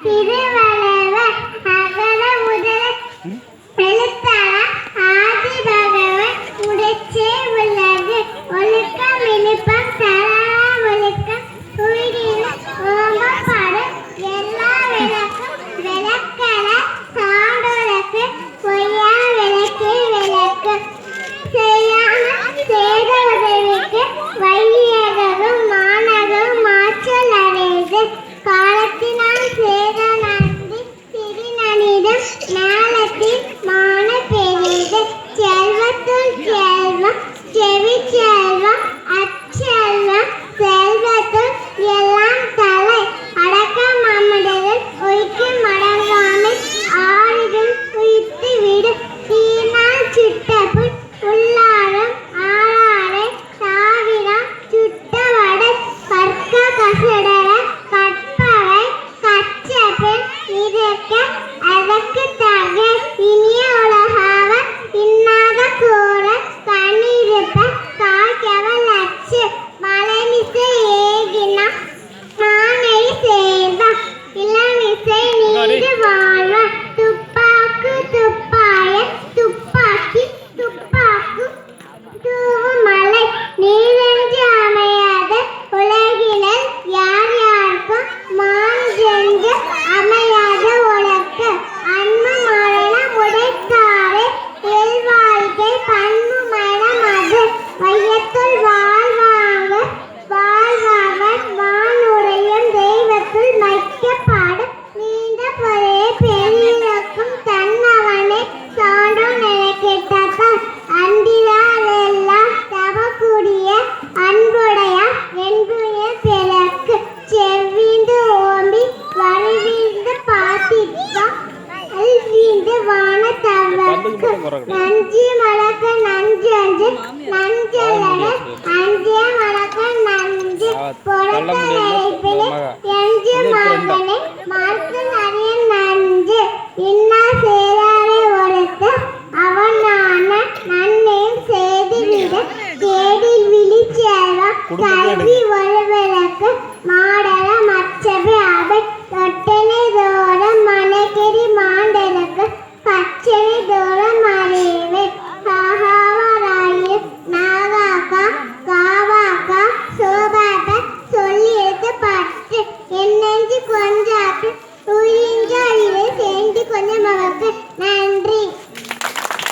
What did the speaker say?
திருவள்ளுவ அகர முதல எழுத்தாள ஆதி பகவன் உடைச்சே உலகு ஒழுக்கம் விழுப்பம் தரா ஒழுக்கம் உயிரின ஓமப்பாடு எல்லா விளக்கும் விளக்கல சான்றோருக்கு பொய்யா விளக்கு விளக்கு செய்யாம சேத உதவிக்கு வையகம் மாநகம் மாற்றல் அடைது காலத்தினால் சேத நன்றி திருநனிடம் ஞாலத்தில் மான பெரிது செல்வத்துள் செல்வம் செவி செல்வம் அச்செல்வம் செல்வத்துள் எல்லாம் தலை அடக்கம் அமடுதல் ஒய்க்கு மடங்காமல் ஆறுதல் உயிர்த்து விடு தீனால் சுட்டபுல் உள்ளாரம் ஆறாரை தாவிரம் சுட்டவடை கற்க கசடர கற்பவை கச்சபெண் இதற்க அதற்கு தக இனிய உலகாவ இன்னாத கோர கண்ணிருப்ப காய்கவல் அச்சு மலைமிசை ஏகினா மானை சேர்வா இளமிசை நீடு வாழ்வா துப்பாக்கு துப்பாய துப்பாக்கி துப்பாக்கு தூவும் மலை நீரென்று அமையாத உலகினில் யார் யாருக்கும் மாஞ்சென்று அமையாத உலக்கு அன்பு மரணம் உடைத்தாரே இல்வாழ்க்கை பண்பு மரணம் அது வையத்துள் வாழ்வாங்க வாழ்வாவன் வானுரையும் தெய்வத்துள் மைக்கப்பாடு நீண்ட பொறைய பெரியிருக்கும் தன்னவனே சான்றோன் நினைக்கிட்டான் அன்றிலாலெல்லாம் தவக்கூடிய அன்புடைய என்புய பிறக்கு செவ்விந்து ஓம்பி வரைவீழ்ந்து பாத்திட்டா அல்வீந்து வான தவக்கு நஞ்சி மலக்க நஞ்சு அஞ்சு நஞ்சலட அஞ்சே மலக்க நஞ்சு பொறக்க இழைப்பிலே எஞ்சு மகனே மார்க்கு அறிய நஞ்சு இன்னா சேராரை ஒருத்த அவனான நன்மையும் செய்துவிட கேடில் விழிச்செல்வா கல்வி ஒரு விளக்கு மாடல மற்றவை